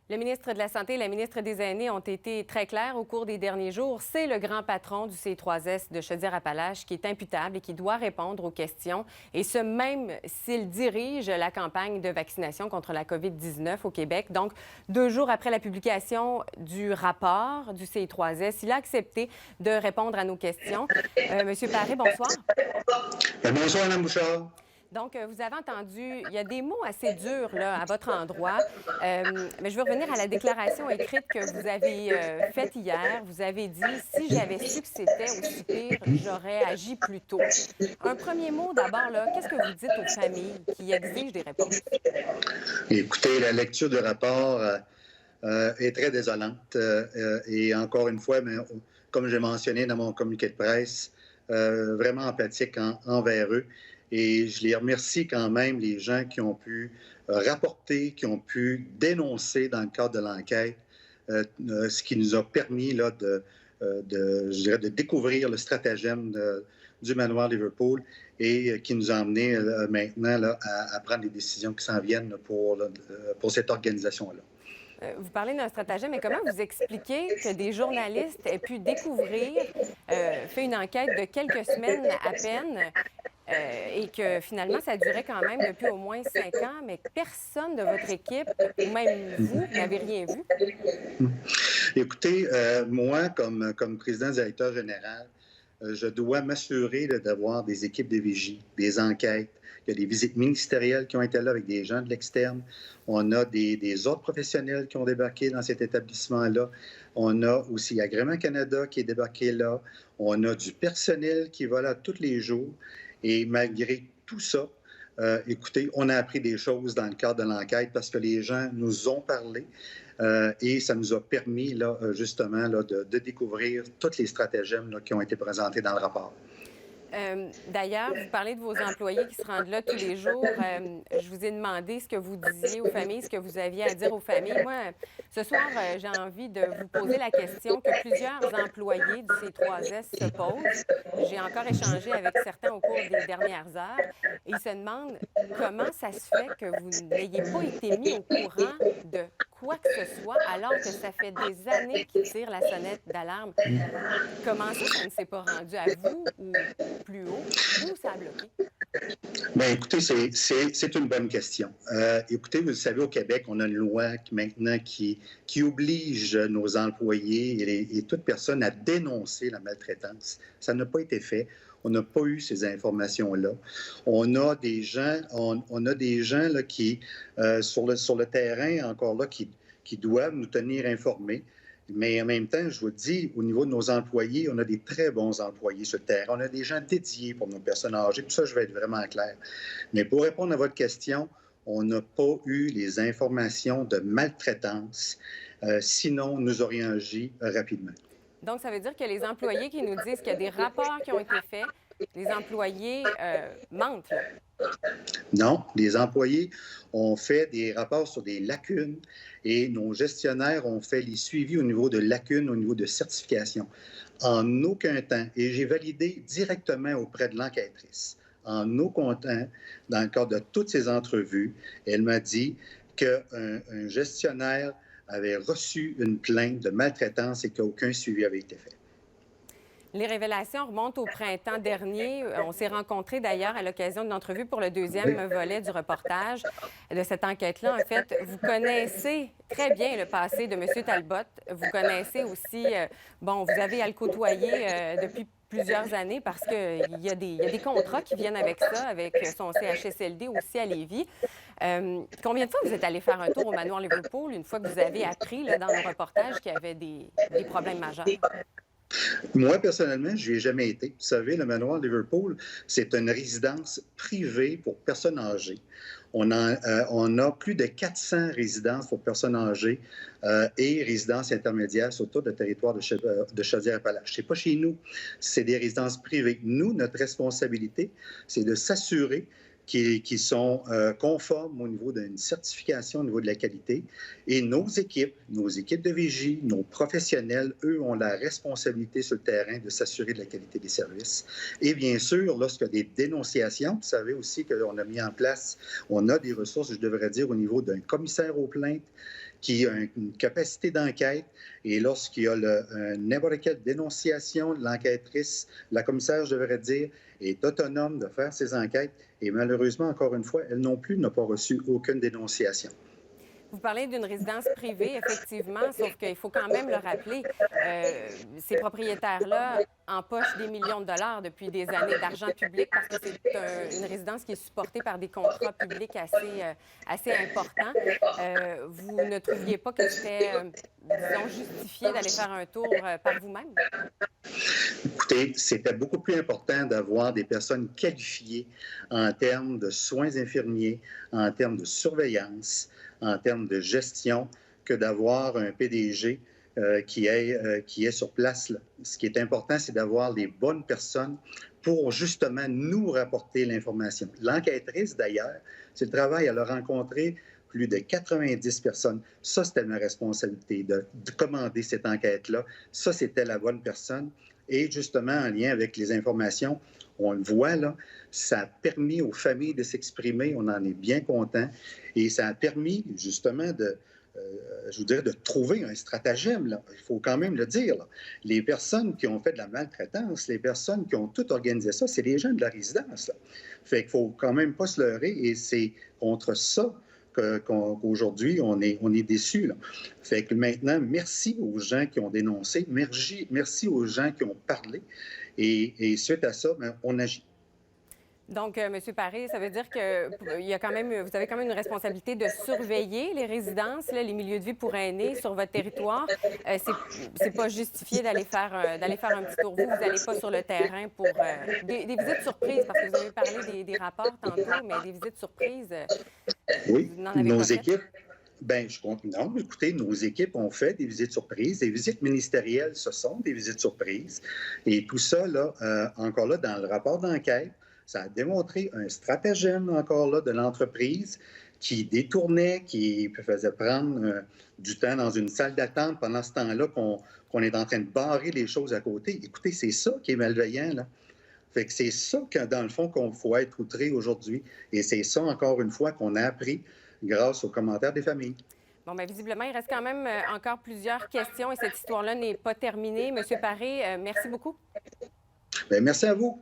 Le ministre de la Santé et la ministre des Aînés ont été très clairs au cours des derniers jours. C'est le grand patron du C3S de Chaudière-Appalaches qui est imputable et qui doit répondre aux questions, et ce, même s'il dirige la campagne de vaccination contre la COVID-19 au Québec. Donc, 2 jours après la publication du rapport du C3S, il a accepté de répondre à nos questions. Monsieur Paré, bonsoir. Bonsoir, Mme Bouchard. Donc, vous avez entendu, il y a des mots assez durs là, à votre endroit, mais je veux revenir à la déclaration écrite que vous avez faite hier. Vous avez dit, si j'avais su que c'était aussi pire, j'aurais agi plus tôt. Un premier mot d'abord, là, qu'est-ce que vous dites aux familles qui exigent des réponses? Écoutez, la lecture du rapport est très désolante. Et encore une fois, mais, comme j'ai mentionné dans mon communiqué de presse, vraiment empathique envers eux. Et je les remercie quand même, les gens qui ont pu rapporter, qui ont pu dénoncer dans le cadre de l'enquête, ce qui nous a permis là, je dirais, de découvrir le stratagème du manoir Liverpool et qui nous a amené maintenant là, à prendre les décisions qui s'en viennent pour cette organisation-là. Vous parlez d'un stratagème, mais comment vous expliquez que des journalistes aient pu découvrir, fait une enquête de quelques semaines à peine, et que finalement, ça durait quand même depuis au moins 5 ans, mais que personne de votre équipe, ou même vous, n'avez rien vu? Écoutez, moi, comme président directeur général, je dois m'assurer d'avoir des équipes de vigie, des enquêtes. Il y a des visites ministérielles qui ont été là avec des gens de l'externe. On a des autres professionnels qui ont débarqué dans cet établissement-là. On a aussi Agrément Canada qui est débarqué là. On a du personnel qui va là tous les jours. Et malgré tout ça, écoutez, on a appris des choses dans le cadre de l'enquête parce que les gens nous ont parlé. Et ça nous a permis, là, justement, là, de découvrir tous les stratagèmes là, qui ont été présentés dans le rapport. D'ailleurs, vous parlez de vos employés qui se rendent là tous les jours. Je vous ai demandé ce que vous disiez aux familles, ce que vous aviez à dire aux familles. Moi, ce soir, j'ai envie de vous poser la question que plusieurs employés du C3S se posent. J'ai encore échangé avec certains au cours des dernières heures et ils se demandent comment ça se fait que vous n'ayez pas été mis au courant de quoi que ce soit alors que ça fait des années qu'ils tirent la sonnette d'alarme. Comment ça ne s'est pas rendu à vous ou plus haut? Où ça a bloqué? Bien, écoutez, c'est une bonne question. Écoutez, vous le savez, au Québec, on a une loi maintenant qui oblige nos employés et toute personne à dénoncer la maltraitance. Ça n'a pas été fait. On n'a pas eu ces informations-là. On a des gens là, qui, sur le terrain, encore là, qui doivent nous tenir informés. Mais en même temps, je vous le dis, au niveau de nos employés, on a des très bons employés sur le terrain. On a des gens dédiés pour nos personnes âgées. Tout ça, je vais être vraiment clair. Mais pour répondre à votre question, on n'a pas eu les informations de maltraitance. Sinon, nous aurions agi rapidement. Donc, ça veut dire que les employés qui nous disent qu'il y a des rapports qui ont été faits, les employés mentent, là. Non, les employés ont fait des rapports sur des lacunes et nos gestionnaires ont fait les suivis au niveau de lacunes, au niveau de certification. En aucun temps, et j'ai validé directement auprès de l'enquêtrice, en aucun temps, dans le cadre de toutes ces entrevues, elle m'a dit qu'un gestionnaire avait reçu une plainte de maltraitance et qu'aucun suivi avait été fait. Les révélations remontent au printemps dernier. On s'est rencontrés d'ailleurs à l'occasion d'une entrevue pour le deuxième volet du reportage de cette enquête-là. En fait, vous connaissez très bien le passé de M. Talbot. Vous connaissez aussi, bon, vous avez à le côtoyer depuis plusieurs années parce qu'il y a des contrats qui viennent avec ça, avec son CHSLD aussi à Lévis. Combien de fois vous êtes allé faire un tour au manoir Liverpool une fois que vous avez appris là, dans le reportage qu'il y avait des problèmes majeurs? Moi, personnellement, je n'y ai jamais été. Vous savez, le manoir Liverpool, c'est une résidence privée pour personnes âgées. On a plus de 400 résidences pour personnes âgées et résidences intermédiaires sur tout le territoire de Chaudière-Appalaches. Ce n'est pas chez nous, c'est des résidences privées. Nous, notre responsabilité, c'est de s'assurer qui sont conformes au niveau d'une certification, au niveau de la qualité. Et nos équipes de vigie, nos professionnels, eux, ont la responsabilité sur le terrain de s'assurer de la qualité des services. Et bien sûr, lorsqu'il y a des dénonciations, vous savez aussi qu'on a mis en place, on a des ressources, je devrais dire, au niveau d'un commissaire aux plaintes qui a une capacité d'enquête. Et lorsqu'il y a n'importe quelle dénonciation, l'enquêtrice, la commissaire, je devrais dire, est autonome de faire ses enquêtes. Et malheureusement, encore une fois, elle non plus n'a pas reçu aucune dénonciation. Vous parlez d'une résidence privée, effectivement, sauf qu'il faut quand même le rappeler, ces propriétaires-là empochent des millions de dollars depuis des années d'argent public parce que c'est une résidence qui est supportée par des contrats publics assez importants. Vous ne trouviez pas que c'était, disons, justifié d'aller faire un tour par vous-même? Écoutez, c'était beaucoup plus important d'avoir des personnes qualifiées en termes de soins infirmiers, en termes de surveillance, en termes de gestion, que d'avoir un PDG qui est sur place, là. Ce qui est important, c'est d'avoir les bonnes personnes pour justement nous rapporter l'information. L'enquêtrice, d'ailleurs, c'est le travail, elle a rencontré plus de 90 personnes. Ça, c'était ma responsabilité de commander cette enquête-là. Ça, c'était la bonne personne. Et justement, en lien avec les informations, on le voit là, ça a permis aux familles de s'exprimer, on en est bien content, et ça a permis justement je vous dirais, de trouver un stratagème, là. Il faut quand même le dire, là. Les personnes qui ont fait de la maltraitance, les personnes qui ont tout organisé ça, c'est les gens de la résidence, là. Fait qu'il faut quand même pas se leurrer, et c'est contre ça qu'aujourd'hui, on est déçus, là. Fait que maintenant, merci aux gens qui ont dénoncé, merci aux gens qui ont parlé, et suite à ça, bien, on agit. Donc, M. Paré, ça veut dire que vous avez quand même une responsabilité de surveiller les résidences, là, les milieux de vie pour aînés sur votre territoire. C'est pas justifié d'aller faire un petit tour. Vous n'allez pas sur le terrain pour des visites surprises, parce que vous avez parlé des rapports tantôt, mais des visites surprises, Oui, vous n'en avez nos pas fait? équipes. Ben, je compte. Non, écoutez, nos équipes ont fait des visites surprises. Des visites ministérielles, ce sont des visites surprises. Et tout ça, là, encore là, dans le rapport d'enquête, ça a démontré un stratagème, encore là, de l'entreprise qui détournait, qui faisait prendre du temps dans une salle d'attente pendant ce temps-là qu'on est en train de barrer les choses à côté. Écoutez, c'est ça qui est malveillant, là. Fait que c'est ça, que, dans le fond, qu'on faut être outré aujourd'hui. Et c'est ça, encore une fois, qu'on a appris grâce aux commentaires des familles. Bon, bien, visiblement, il reste quand même encore plusieurs questions et cette histoire-là n'est pas terminée. Monsieur Paré, merci beaucoup. Bien, merci à vous.